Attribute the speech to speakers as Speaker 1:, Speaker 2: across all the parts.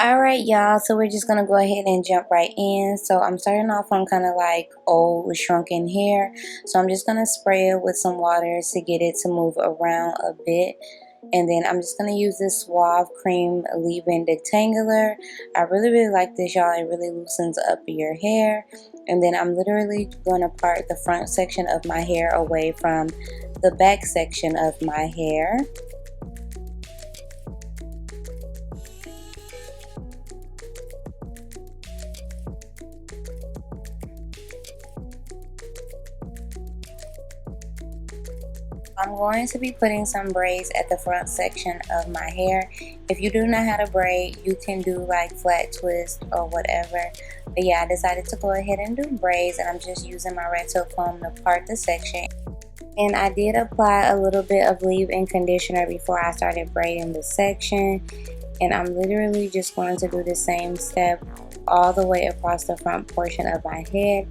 Speaker 1: Alright y'all, so we're just going to go ahead and jump right in. So I'm starting off on kind of like old shrunken hair. So I'm just going to spray it with some water to get it to move around a bit. And then I'm just going to use this Suave Cream Leave-In Detangler. I really like this, y'all. It really loosens up your hair. And then I'm literally going to part the front section of my hair away from the back section of my hair. I'm going to be putting some braids at the front section of my hair. If you do know how to braid, you can do like flat twist or whatever. But yeah, I decided to go ahead and do braids, and I'm just using my rat tail comb to part the section. And I did apply a little bit of leave-in conditioner before I started braiding the section. And I'm literally just going to do the same step all the way across the front portion of my head.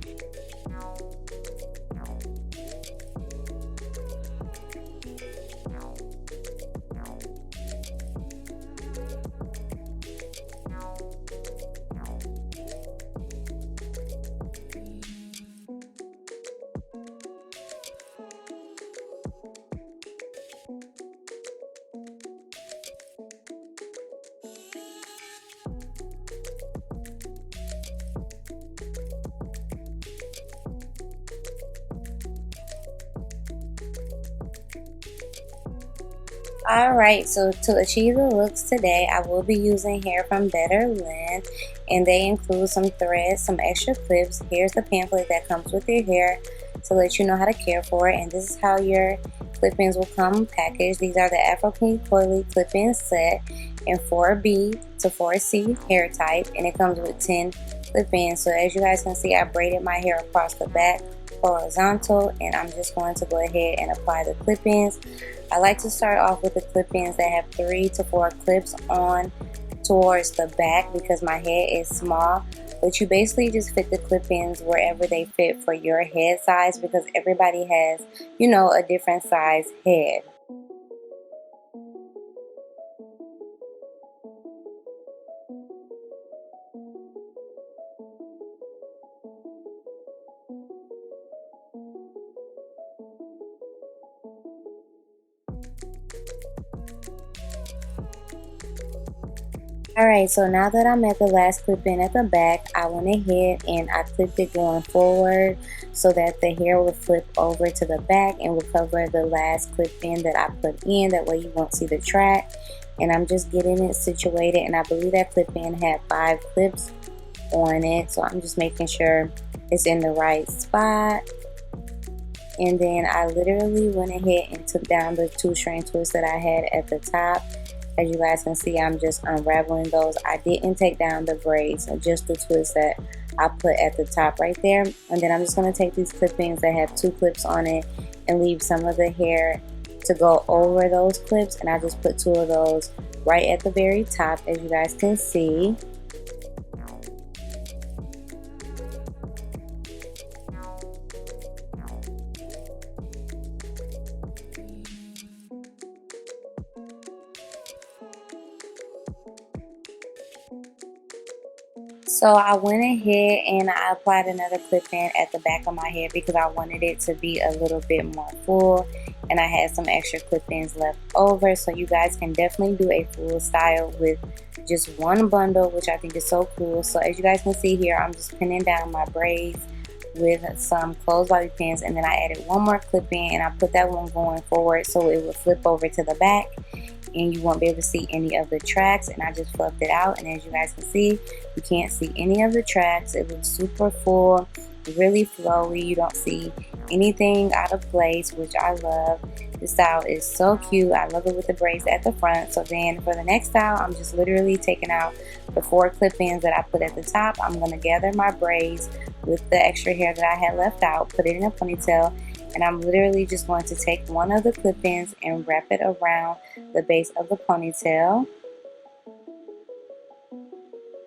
Speaker 1: Alright, so to achieve the looks today, I will be using hair from BetterLength, and they include some threads, some extra clips. Here's the pamphlet that comes with your hair to let you know how to care for it, and this is how your clip-ins will come packaged. These are the Afro Coily clip-in set in 4B to 4C hair type, and it comes with 10 clip-ins. So as you guys can see, I braided my hair across the back horizontal, and I'm just going to go ahead and apply the clip-ins. I like to start off with the clip-ins that have 3 to 4 clips on towards the back because my head is small. But you basically just fit the clip-ins wherever they fit for your head size because everybody has, you know, a different size head. Alright, so now that I'm at the last clip-in at the back, I went ahead and I clipped it going forward so that the hair will flip over to the back and will cover the last clip-in that I put in. That way you won't see the track. And I'm just getting it situated, and I believe that clip-in had 5 clips on it, so I'm just making sure it's in the right spot. And then I literally went ahead and took down the 2-string twist that I had at the top. As you guys can see, I'm just unraveling those. I didn't take down the braids, just the twist that I put at the top right there. And then I'm just going to take these clip-ins that have 2 clips on it and leave some of the hair to go over those clips. And I just put 2 of those right at the very top, as you guys can see. So I went ahead and I applied another clip-in at the back of my head because I wanted it to be a little bit more full, and I had some extra clip-ins left over. So you guys can definitely do a full style with just one bundle, which I think is so cool. So as you guys can see here, I'm just pinning down my braids with some closed bobby pins, and then I added one more clip-in and I put that one going forward so it would flip over to the back and you won't be able to see any of the tracks. And I just fluffed it out, and as you guys can see, you can't see any of the tracks. It looks super full, really flowy. You don't see anything out of place, which I love. This style is so cute. I love it with the braids at the front. So then for the next style, I'm just literally taking out the 4 clip-ins that I put at the top. I'm going to gather my braids with the extra hair that I had left out, put it in a ponytail, and I'm literally just going to take one of the clip-ins and wrap it around the base of the ponytail.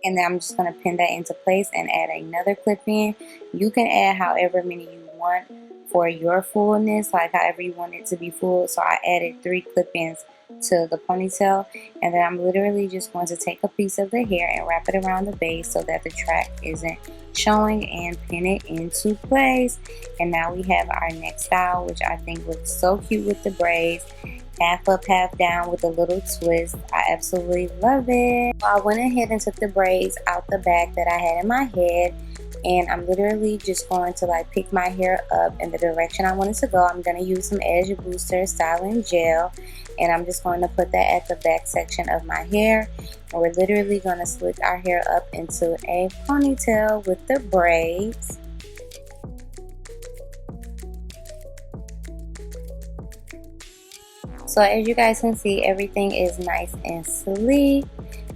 Speaker 1: And then I'm just going to pin that into place and add another clip-in. You can add however many you want for your fullness, like however you want it to be full. So I added 3 clip-ins to the ponytail, and then I'm literally just going to take a piece of the hair and wrap it around the base so that the track isn't showing, and pin it into place. And now we have our next style, which I think looks so cute with the braids, half up half down with a little twist. I absolutely love it. So I went ahead and took the braids out the back that I had in my head, and I'm literally just going to like pick my hair up in the direction I want it to go. I'm going to use some edge booster styling gel, and I'm just going to put that at the back section of my hair, and we're literally going to slick our hair up into a ponytail with the braids. So as you guys can see, everything is nice and sleek.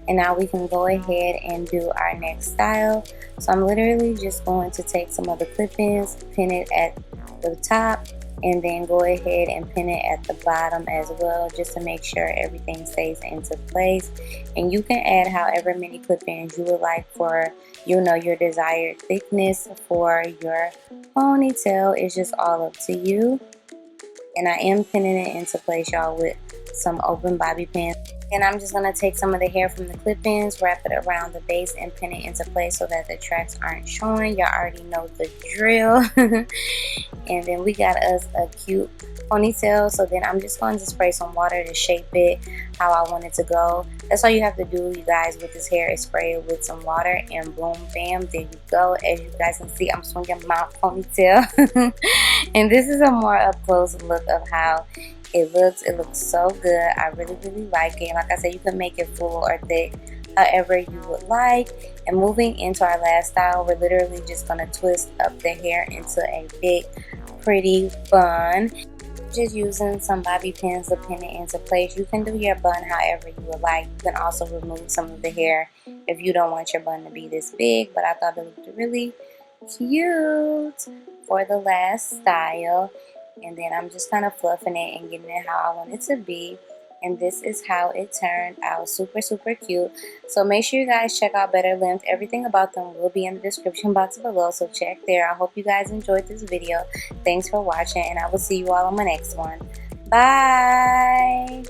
Speaker 1: And now we can go ahead and do our next style. So I'm literally just going to take some of the clip-ins, pin it at the top, and then go ahead and pin it at the bottom as well, just to make sure everything stays into place. And you can add however many clip-ins you would like for, you know, your desired thickness for your ponytail. It's just all up to you. And I am pinning it into place, y'all, with some open bobby pins. And I'm just going to take some of the hair from the clip-ins, wrap it around the base, and pin it into place so that the tracks aren't showing. Y'all already know the drill. And then we got us a cute ponytail. So then I'm just going to spray some water to shape it how I want it to go. That's all you have to do, you guys, with this hair, is spray it with some water, and boom, bam, there you go. As you guys can see, I'm swinging my ponytail. And this is a more up close look of how it looks so good. I really like it. Like I said, you can make it full or thick however you would like. And moving into our last style, we're literally just going to twist up the hair into a big pretty bun. Just using some bobby pins to pin it into place. You can do your bun however you would like. You can also remove some of the hair if you don't want your bun to be this big, but I thought it looked really cute for the last style. And then I'm just kind of fluffing it and getting it how I want it to be. And this is how it turned out. Super cute. So make sure you guys check out BetterLength. Everything about them will be in the description box below, so check there. I hope you guys enjoyed this video. Thanks for watching, and I will see you all on my next one. Bye.